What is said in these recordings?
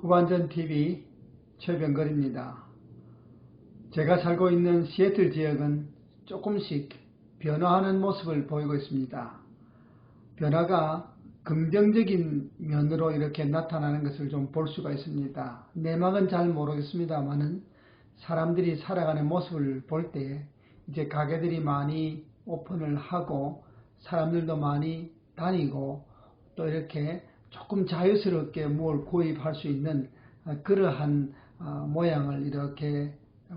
후반전TV 최병걸입니다. 제가 살고 있는 시애틀 지역은 조금씩 변화하는 모습을 보이고 있습니다. 변화가 긍정적인 면으로 이렇게 나타나는 것을 좀 볼 수가 있습니다. 내막은 잘 모르겠습니다만은 사람들이 살아가는 모습을 볼 때 이제 가게들이 많이 오픈을 하고 사람들도 많이 다니고 또 이렇게 조금 자유스럽게 뭘 구입할 수 있는 그러한 모양을 이렇게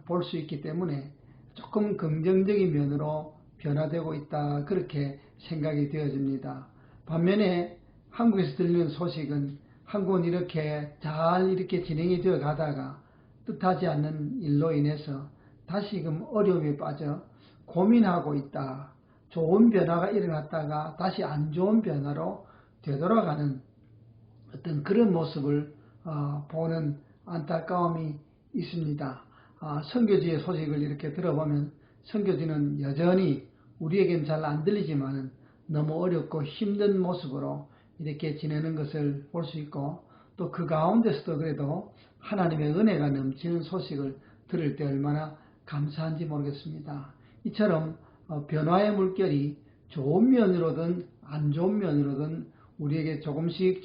볼 수 있기 때문에 조금 긍정적인 면으로 변화되고 있다, 그렇게 생각이 되어집니다. 반면에 한국에서 들리는 소식은 한국은 이렇게 잘 이렇게 진행이 되어 가다가 뜻하지 않는 일로 인해서 다시금 어려움에 빠져 고민하고 있다. 좋은 변화가 일어났다가 다시 안 좋은 변화로 되돌아가는 어떤 그런 모습을 보는 안타까움이 있습니다. 선교지의 소식을 이렇게 들어보면 선교지는 여전히 우리에겐 잘 안 들리지만은 너무 어렵고 힘든 모습으로 이렇게 지내는 것을 볼 수 있고, 또 그 가운데서도 그래도 하나님의 은혜가 넘치는 소식을 들을 때 얼마나 감사한지 모르겠습니다. 이처럼 변화의 물결이 좋은 면으로든 안 좋은 면으로든 우리에게 조금씩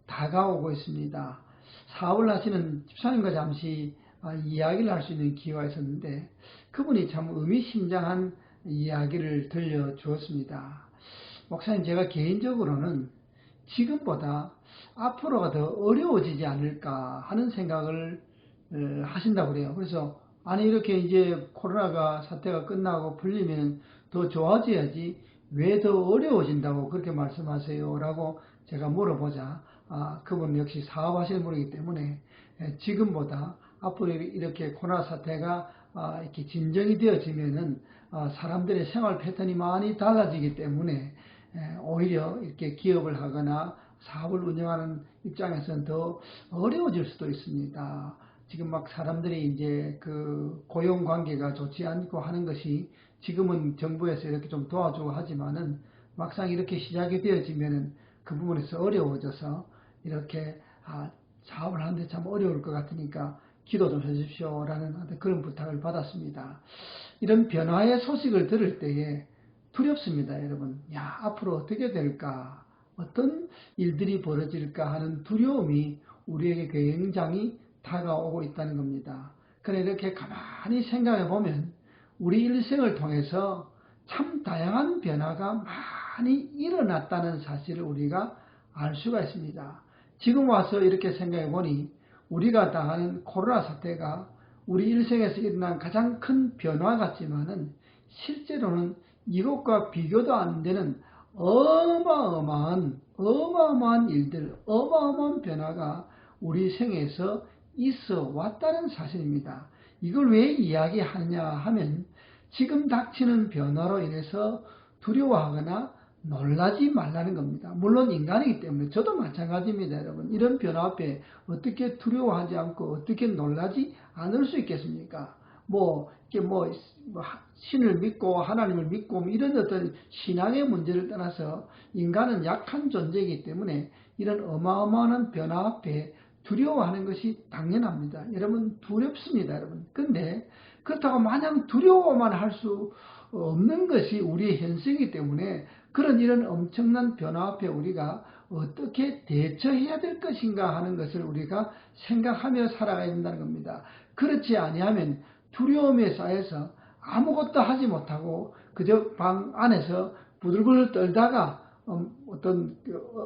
다가오고 있습니다. 사업을 하시는 집사님과 잠시 이야기를 할 수 있는 기회가 있었는데 그분이 참 의미심장한 이야기를 들려주었습니다. 목사님, 제가 개인적으로는 지금보다 앞으로가 더 어려워지지 않을까 하는 생각을 하신다고 그래요. 그래서 아니, 이렇게 이제 코로나가 사태가 끝나고 풀리면 더 좋아져야지 왜 더 어려워진다고 그렇게 말씀하세요? 라고 제가 물어보자 그분 역시 사업하시는 분이기 때문에 지금보다 앞으로 이렇게 코로나 사태가 이렇게 진정이 되어지면은 사람들의 생활 패턴이 많이 달라지기 때문에 오히려 이렇게 기업을 하거나 사업을 운영하는 입장에서는 더 어려워질 수도 있습니다. 지금 막 사람들이 이제 그 고용 관계가 좋지 않고 하는 것이 지금은 정부에서 이렇게 좀 도와주고 하지만은 막상 이렇게 시작이 되어지면은 그 부분에서 어려워져서 이렇게 사업을 하는데 참 어려울 것 같으니까 기도 좀 해주십시오 라는 그런 부탁을 받았습니다. 이런 변화의 소식을 들을 때에 두렵습니다, 여러분. 앞으로 어떻게 될까? 어떤 일들이 벌어질까 하는 두려움이 우리에게 굉장히 다가오고 있다는 겁니다. 그래, 이렇게 가만히 생각해 보면 우리 일생을 통해서 참 다양한 변화가 많이 일어났다는 사실을 우리가 알 수가 있습니다. 지금 와서 이렇게 생각해 보니 우리가 당하는 코로나 사태가 우리 일생에서 일어난 가장 큰 변화 같지만은 실제로는 이것과 비교도 안 되는 어마어마한 일들, 어마어마한 변화가 우리 생에서 있어 왔다는 사실입니다. 이걸 왜 이야기하느냐 하면 지금 닥치는 변화로 인해서 두려워하거나 놀라지 말라는 겁니다. 물론 인간이기 때문에 저도 마찬가지입니다, 여러분. 이런 변화 앞에 어떻게 두려워하지 않고 어떻게 놀라지 않을 수 있겠습니까? 신을 믿고 하나님을 믿고 이런 어떤 신앙의 문제를 떠나서 인간은 약한 존재이기 때문에 이런 어마어마한 변화 앞에 두려워하는 것이 당연합니다. 여러분, 두렵습니다, 여러분. 근데 그렇다고 마냥 두려워만 할 수 없는 것이 우리의 현실이기 때문에 이런 엄청난 변화 앞에 우리가 어떻게 대처해야 될 것인가 하는 것을 우리가 생각하며 살아가야 된다는 겁니다. 그렇지 아니하면 두려움에 쌓여서 아무것도 하지 못하고 그저 방 안에서 부들부들 떨다가 어떤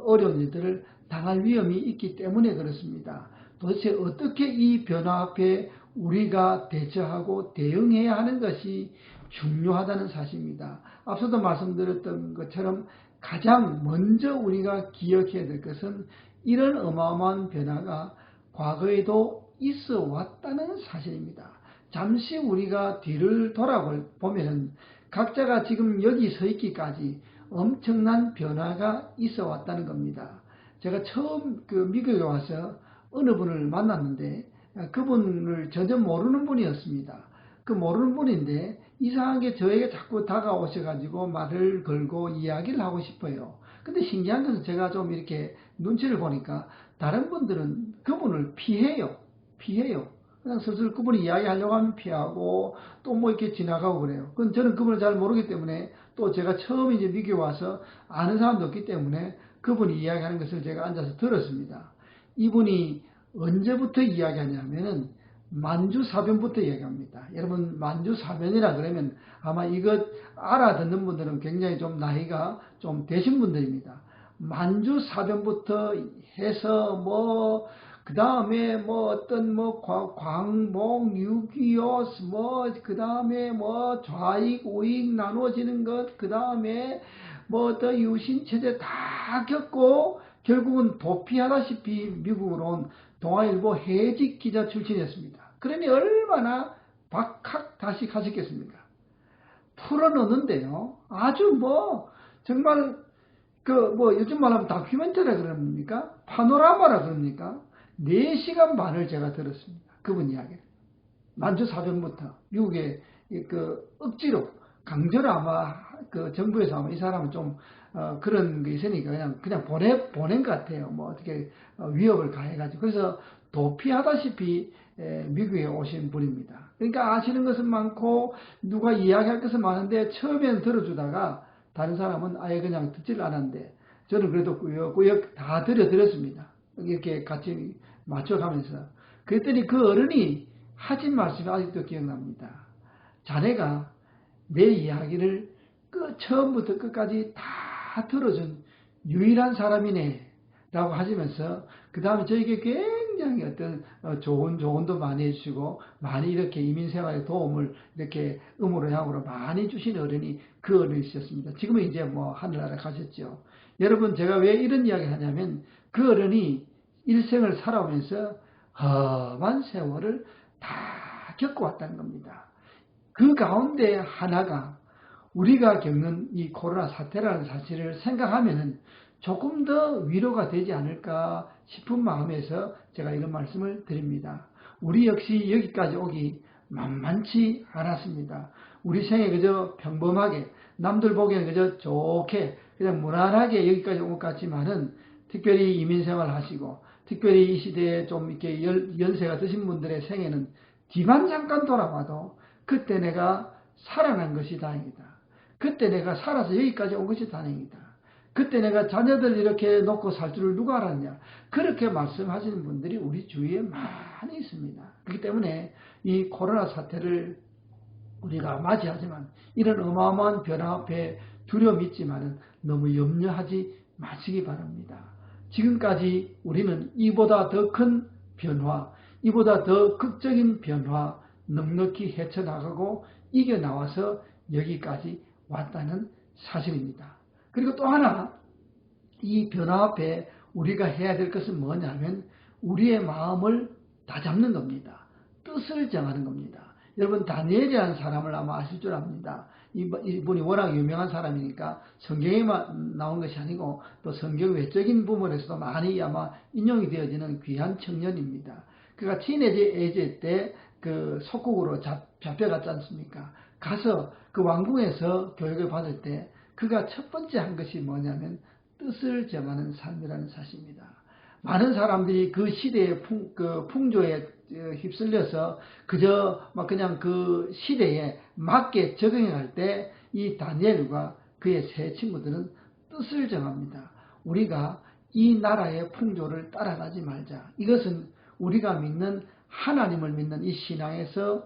어려운 일들을 당할 위험이 있기 때문에 그렇습니다. 도대체 어떻게 이 변화 앞에 우리가 대처하고 대응해야 하는 것이 중요하다는 사실입니다. 앞서도 말씀드렸던 것처럼 가장 먼저 우리가 기억해야 될 것은 이런 어마어마한 변화가 과거에도 있어 왔다는 사실입니다. 잠시 우리가 뒤를 돌아보면 각자가 지금 여기 서 있기까지 엄청난 변화가 있어 왔다는 겁니다. 제가 처음 미국에 와서 어느 분을 만났는데 그분을 전혀 모르는 분이었습니다. 그 모르는 분인데 이상하게 저에게 자꾸 다가오셔가지고 말을 걸고 이야기를 하고 싶어요. 근데 신기한 것은 제가 좀 이렇게 눈치를 보니까 다른 분들은 그분을 피해요. 그냥 슬슬 그분이 이야기하려고 하면 피하고 또 뭐 이렇게 지나가고 그래요. 그건 저는 그분을 잘 모르기 때문에 또 제가 처음 이제 미국에 와서 아는 사람도 없기 때문에 그분이 이야기하는 것을 제가 앉아서 들었습니다. 이분이 언제부터 이야기하냐면은 만주사변부터 이야기합니다. 여러분 만주사변이라 그러면 아마 이것 알아듣는 분들은 굉장히 좀 나이가 좀 되신 분들입니다. 만주사변부터 해서 뭐 그 다음에 뭐 어떤 뭐 광복 6.25 뭐 그 다음에 뭐 좌익 우익 나눠지는 것 그 다음에 뭐 어떤 유신체제 다 겪고 결국은 도피하다시피 미국으로 온 동아일보 해직 기자 출신이었습니다. 그러니 얼마나 박학다식 하셨겠습니까? 풀어놓는데요. 아주 뭐 정말 그 뭐 요즘 말하면 다큐멘터리라 그럽니까? 파노라마라 그럽니까? 4시간 반을 제가 들었습니다. 그분 이야기. 만주사변부터 미국의 그 억지로 강제로 아마 그 정부에서 아마 이 사람은 좀 그런 게 있으니까 그냥 보낸 것 같아요. 뭐 어떻게 위협을 가해가지고 그래서 도피하다시피 미국에 오신 분입니다. 그러니까 아시는 것은 많고 누가 이야기할 것은 많은데 처음에는 들어주다가 다른 사람은 아예 그냥 듣질 않았는데 저는 그래도 꾸역꾸역 다 들려드렸습니다. 이렇게 같이 맞춰가면서 그랬더니 그 어른이 하신 말씀이 아직도 기억납니다. 자네가 내 이야기를 처음부터 끝까지 다 들어준 유일한 사람이네 라고 하시면서 그 다음에 저에게 굉장히 어떤 좋은 조언도 많이 해주시고 많이 이렇게 이민생활에 도움을 이렇게 음으로 양으로 많이 주신 어른이 그 어른이셨습니다. 지금은 이제 뭐 하늘나라 가셨죠. 여러분 제가 왜 이런 이야기 하냐면 그 어른이 일생을 살아오면서 험한 세월을 다 겪어왔다는 겁니다. 그 가운데 하나가 우리가 겪는 이 코로나 사태라는 사실을 생각하면은 조금 더 위로가 되지 않을까 싶은 마음에서 제가 이런 말씀을 드립니다. 우리 역시 여기까지 오기 만만치 않았습니다. 우리 생에 그저 평범하게 남들 보기에는 그저 좋게 그냥 무난하게 여기까지 온 것 같지만은 특별히 이민생활 하시고 특별히 이 시대에 좀 이렇게 연세가 드신 분들의 생에는 뒤만 잠깐 돌아봐도 그때 내가 살아난 것이 다행이다. 그때 내가 살아서 여기까지 온 것이 다행이다. 그때 내가 자녀들 이렇게 놓고 살 줄을 누가 알았냐. 그렇게 말씀하시는 분들이 우리 주위에 많이 있습니다. 그렇기 때문에 이 코로나 사태를 우리가 맞이하지만 이런 어마어마한 변화 앞에 두려움이 있지만 너무 염려하지 마시기 바랍니다. 지금까지 우리는 이보다 더 큰 변화, 이보다 더 극적인 변화 넉넉히 헤쳐나가고 이겨나와서 여기까지 왔다는 사실입니다. 그리고 또 하나 이 변화 앞에 우리가 해야 될 것은 뭐냐면 우리의 마음을 다잡는 겁니다. 뜻을 정하는 겁니다. 여러분 다니엘이라는 사람을 아마 아실 줄 압니다. 이분이 워낙 유명한 사람이니까 성경에만 나온 것이 아니고 또 성경 외적인 부분에서도 많이 아마 인용이 되어지는 귀한 청년입니다. 그가 티네지 에이지 때 그 속국으로 잡혀갔지 않습니까? 가서 그 왕궁에서 교육을 받을 때 그가 첫 번째 한 것이 뭐냐면 뜻을 정하는 삶이라는 사실입니다. 많은 사람들이 그 시대의 풍조에 휩쓸려서 그저 막 그냥 그 시대에 맞게 적응할 때 이 다니엘과 그의 세 친구들은 뜻을 정합니다. 우리가 이 나라의 풍조를 따라가지 말자. 이것은 우리가 믿는 하나님을 믿는 이 신앙에서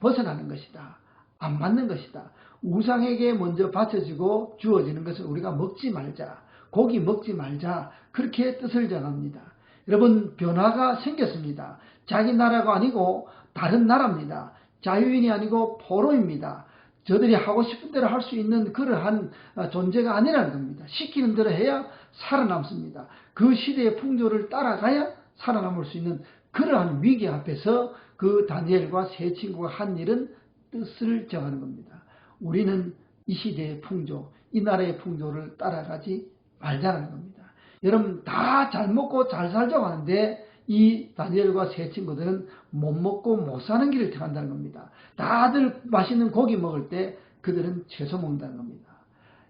벗어나는 것이다. 안 맞는 것이다. 우상에게 먼저 바쳐지고 주어지는 것을 우리가 먹지 말자. 고기 먹지 말자. 그렇게 뜻을 정합니다. 여러분 변화가 생겼습니다. 자기 나라가 아니고 다른 나라입니다. 자유인이 아니고 포로입니다. 저들이 하고 싶은 대로 할 수 있는 그러한 존재가 아니라는 겁니다. 시키는 대로 해야 살아남습니다. 그 시대의 풍조를 따라가야 살아남을 수 있는 그러한 위기 앞에서 그 다니엘과 세 친구가 한 일은 뜻을 정하는 겁니다. 우리는 이 시대의 풍조, 이 나라의 풍조를 따라가지 말자는 겁니다. 여러분 다 잘 먹고 잘 살자고 하는데 이 다니엘과 세 친구들은 못 먹고 못 사는 길을 택한다는 겁니다. 다들 맛있는 고기 먹을 때 그들은 채소 먹는다는 겁니다.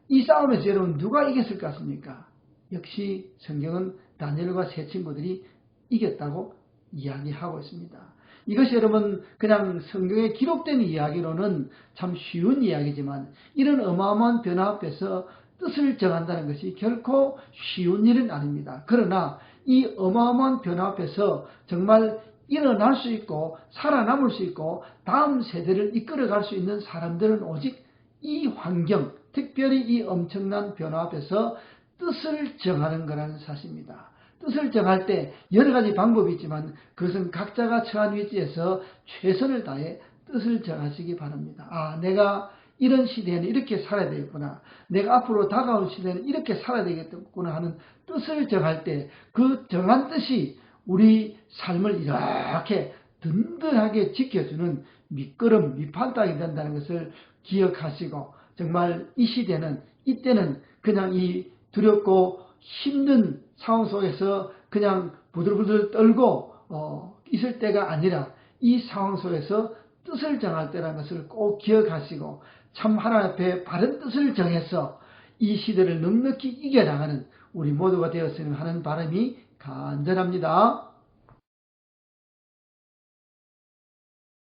이 싸움에서 여러분 누가 이겼을 것 같습니까? 역시 성경은 다니엘과 세 친구들이 이겼다고 이야기하고 있습니다. 이것이 여러분 그냥 성경에 기록된 이야기로는 참 쉬운 이야기지만 이런 어마어마한 변화 앞에서 뜻을 정한다는 것이 결코 쉬운 일은 아닙니다. 그러나 이 어마어마한 변화 앞에서 정말 일어날 수 있고 살아남을 수 있고 다음 세대를 이끌어갈 수 있는 사람들은 오직 이 환경, 특별히 이 엄청난 변화 앞에서 뜻을 정하는 거라는 사실입니다. 뜻을 정할 때 여러 가지 방법이 있지만 그것은 각자가 처한 위치에서 최선을 다해 뜻을 정하시기 바랍니다. 아, 내가 이런 시대에는 이렇게 살아야 되겠구나. 내가 앞으로 다가올 시대에는 이렇게 살아야 되겠구나 하는 뜻을 정할 때 그 정한 뜻이 우리 삶을 이렇게 든든하게 지켜주는 미끄럼, 밑바닥이 된다는 것을 기억하시고 정말 이 시대는 이때는 그냥 이 두렵고 힘든 상황 속에서 그냥 부들부들 떨고 있을 때가 아니라 이 상황 속에서 뜻을 정할 때라는 것을 꼭 기억하시고 참 하나님 앞에 바른 뜻을 정해서 이 시대를 넉넉히 이겨나가는 우리 모두가 되었으면 하는 바람이 간절합니다.